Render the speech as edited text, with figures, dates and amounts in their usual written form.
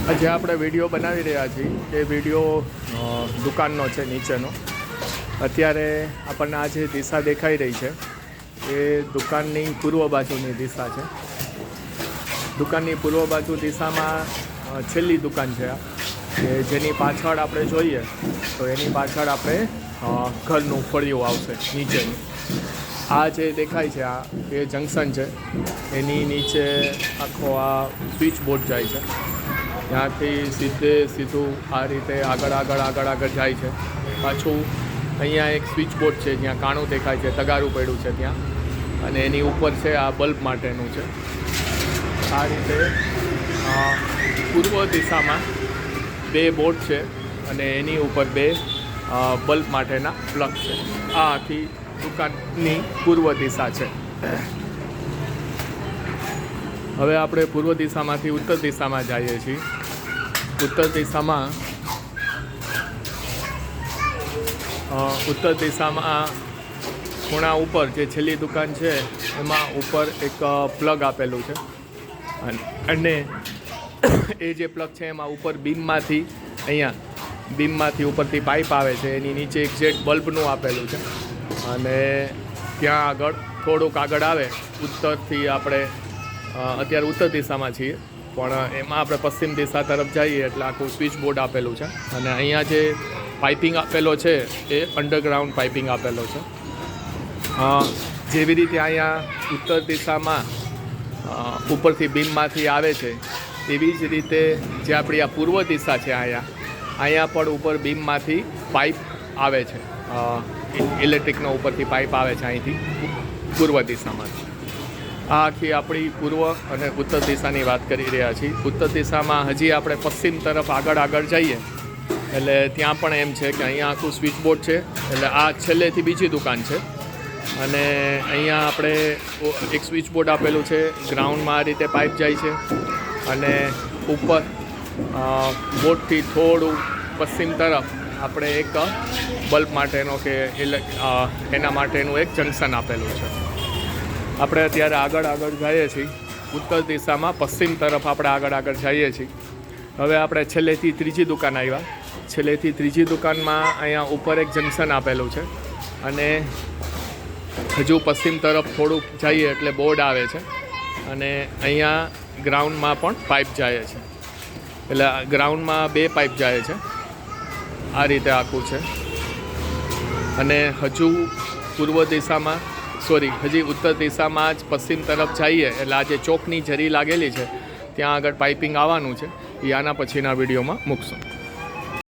આજે આપણે વિડીયો બનાવી રહ્યા છીએ એ વિડીયો દુકાનનો છે નીચેનો. અત્યારે આપણને આ જે દિશા દેખાઈ રહી છે એ દુકાનની પૂર્વ બાજુની દિશા છે. દુકાનની પૂર્વ બાજુ દિશામાં છેલ્લી દુકાન છે આ, કે જેની પાછળ આપણે જોઈએ તો એની પાછળ આપણે ઘરનું ફળિયું આવશે નીચેનું. આ જે દેખાય છે આ એ જંકશન છે, એની નીચે આખો આ સ્વિચ બોર્ડ જાય છે. ત્યાંથી સીધું આ રીતે આગળ જાય છે. પાછું અહીંયા એક સ્વિચ બોર્ડ છે જ્યાં કાણું દેખાય છે, તગારું પડ્યું છે ત્યાં, અને એની ઉપર છે આ બલ્બ માટેનું છે. આ રીતે પૂર્વ દિશામાં બે બોર્ડ છે અને એની ઉપર બે બલ્બ માટેના પ્લગ છે. આ આખી દુકાનની પૂર્વ દિશા છે. હવે આપણે પૂર્વ દિશામાંથી ઉત્તર દિશામાં જઈએ છીએ. ઉત્તર દિશામાં ખૂણા ઉપર જે છેલ્લી દુકાન છે એમાં ઉપર એક પ્લગ આપેલું છે, અને એ જે પ્લગ છે એમાં ઉપર બીમમાંથી ઉપરથી પાઇપ આવે છે. એની નીચે એક જેટ બલ્બનું આપેલું છે, અને ત્યાં થોડુંક આગળ આવે ઉત્તરથી આપણે અત્યારે ઉત્તર દિશામાં છીએ, પણ એમાં આપણે પશ્ચિમ દિશા તરફ જઈએ એટલે આખું સ્વિચ બોર્ડ આપેલું છે. અને અહીંયા જે પાઇપિંગ આપેલો છે એ અંડરગ્રાઉન્ડ પાઇપિંગ આપેલો છે. જેવી રીતે અહીંયા ઉત્તર દિશામાં ઉપરથી બીમમાંથી આવે છે એવી જ રીતે જે આપણી આ પૂર્વ દિશા છે અહીંયા પણ ઉપર બીમમાંથી પાઇપ આવે છે. ઇલેક્ટ્રિકનો ઉપરથી પાઇપ આવે છે અહીંથી પૂર્વ દિશામાંથી. આ આખી આપણી પૂર્વ અને ઉત્તર દિશાની વાત કરી રહ્યા છીએ. ઉત્તર દિશામાં હજી આપણે પશ્ચિમ તરફ આગળ જઈએ એટલે ત્યાં પણ એમ છે કે અહીંયા આખું સ્વિચ બોર્ડ છે. એટલે આ છેલ્લેથી બીજી દુકાન છે, અને અહીંયા આપણે એક સ્વિચ બોર્ડ આપેલું છે. ગ્રાઉન્ડમાં આ રીતે પાઇપ જાય છે, અને ઉપર બોર્ડથી થોડું પશ્ચિમ તરફ આપણે એક બલ્બ માટેનો કે એના માટેનું એક જંકશન આપેલું છે. આપણે અત્યારે આગળ જઈએ છીએ ઉત્તર દિશામાં. પશ્ચિમ તરફ આપણે આગળ જઈએ છીએ. હવે આપણે છેલ્લેથી ત્રીજી દુકાન આવ્યા. છેલ્લેથી ત્રીજી દુકાનમાં અહીંયા ઉપર એક જંકશન આપેલું છે, અને હજુ પશ્ચિમ તરફ થોડુંક જઈએ એટલે બોર્ડ આવે છે, અને અહીંયા ગ્રાઉન્ડમાં પણ પાઇપ જાય છે. એટલે ગ્રાઉન્ડમાં બે પાઇપ જાય છે. આ રીતે આખું છે. અને હજી ઉત્તર દિશામાં જ પશ્ચિમ તરફ જઈએ એટલે આ જે ચોકની જરી લાગેલી છે ત્યાં આગળ પાઇપિંગ આવવાનું છે. એ આના પછીના વિડીયોમાં મૂકશું.